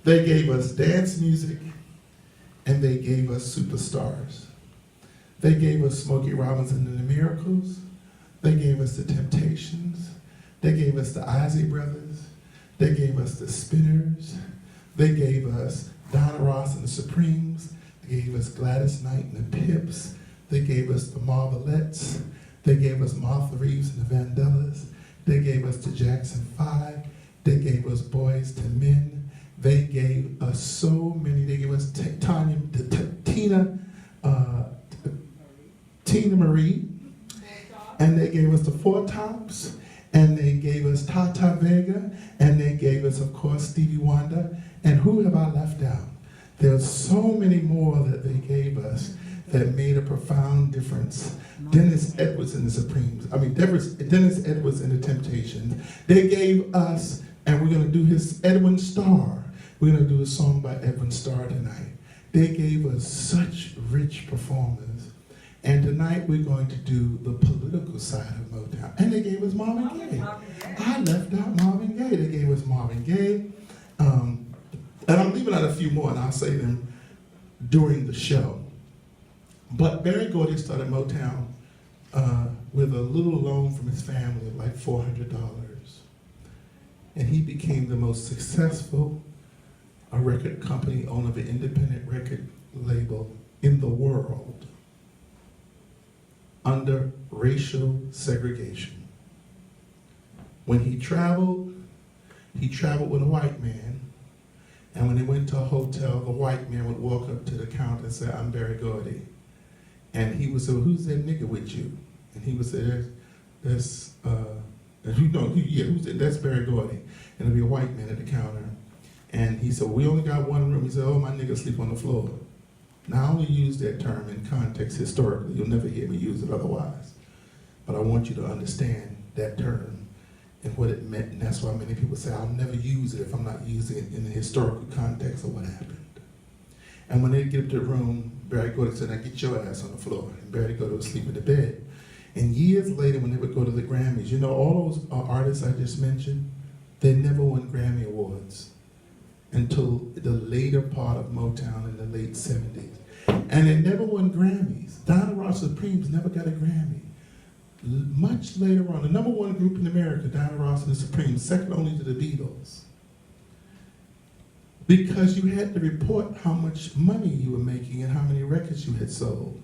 They gave us dance music, and they gave us superstars. They gave us Smokey Robinson and the Miracles. They gave us the Temptations. They gave us the Isley Brothers. They gave us the Spinners. They gave us Donna Ross and the Supremes. They gave us Gladys Knight and the Pips. They gave us the Marvelettes. They gave us Martha Reeves and the Vandellas. They gave us the Jackson 5. They gave us Boys to Men. They gave us so many. They gave us Tina Marie. And they gave us the Four Tops. And they gave us Tata Vega. And they gave us, of course, Stevie Wonder. And who have I left out? There's so many more that they gave us that made a profound difference. Dennis Edwards and the Supremes. Dennis Edwards and the Temptations. They gave us, and we're going to do his Edwin Starr. We're going to do a song by Edwin Starr tonight. They gave us such rich performers. And tonight we're going to do the political side of Motown. And they gave us Marvin Gaye. I left out Marvin Gaye. They gave us Marvin Gaye. And I'm leaving out a few more, and I'll say them during the show. But Berry Gordy started Motown with a little loan from his family of like $400. And he became the most successful record company owner of an independent record label in the world under racial segregation. When he traveled with a white man, and when they went to a hotel, the white man would walk up to the counter and say, "I'm Berry Gordy." And he would say, "Well, who's that nigga with you?" And he would say, that's Berry Gordy. And it'd be a white man at the counter. And he said, "We only got one room." He said, "Oh, my nigga sleep on the floor." Now, I only use that term in context historically. You'll never hear me use it otherwise. But I want you to understand that term and what it meant. And that's why many people say, "I'll never use it if I'm not using it in the historical context of what happened." And when they get up to the room, Berry Gordy said, "Now get your ass on the floor." And Berry Gordy would sleep in the bed. And years later, when they would go to the Grammys, you know, all those artists I just mentioned, they never won Grammy Awards until the later part of Motown in the late 70s. And they never won Grammys. Donna Ross and the Supremes never got a Grammy. Much later on, the number one group in America, Donna Ross and the Supremes, second only to the Beatles. Because you had to report how much money you were making and how many records you had sold.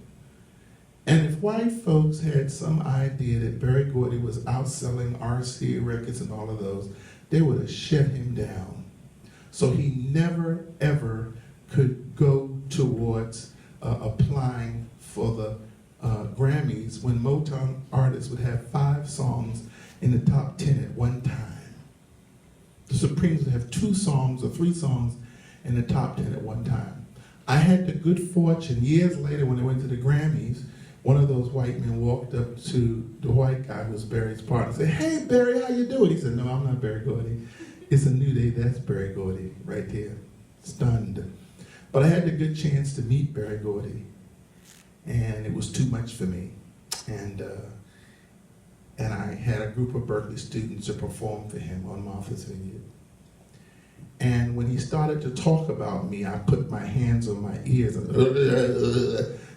And if white folks had some idea that Berry Gordy was outselling RCA Records and all of those, they would have shut him down. So he never, ever could go towards applying for the Grammys when Motown artists would have 5 songs in the top 10 at one time. The Supremes would have 2 songs or 3 songs in the top 10 at one time. I had the good fortune, years later when they went to the Grammys, one of those white men walked up to the white guy who was Berry's partner and said, "Hey, Berry, how you doing?" He said, "No, I'm not Berry Gordy. It's a new day, that's Berry Gordy right there." Stunned. But I had the good chance to meet Berry Gordy, and it was too much for me. And I had a group of Berklee students to perform for him on Martha's Vineyard. And when he started to talk about me, I put my hands on my ears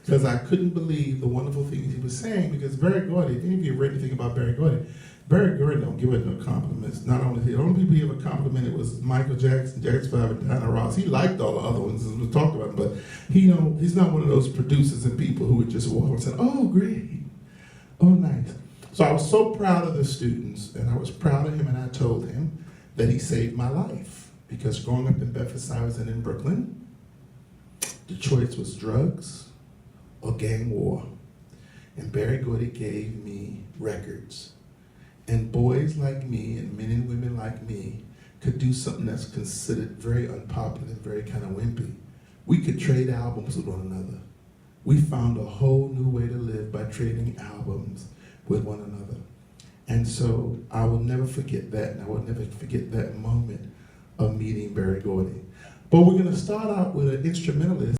because I couldn't believe the wonderful things he was saying. Because Berry Gordy, if any of you have read anything about Berry Gordy don't give it no compliments. Not only the only people he ever complimented was Michael Jackson, Jackson 5, and Diana Ross. He liked all the other ones as we talked about, but he's not one of those producers and people who would just walk and say, "Oh, great, oh, nice." So I was so proud of the students, and I was proud of him, and I told him that he saved my life. Because growing up in Bedford-Stuyvesant and in Brooklyn, the choice was drugs or gang war. And Berry Gordy gave me records. And boys like me and men and women like me could do something that's considered very unpopular and very kind of wimpy. We could trade albums with one another. We found a whole new way to live by trading albums with one another. And so I will never forget that, and I will never forget that moment of meeting Berry Gordy. But we're going to start out with an instrumentalist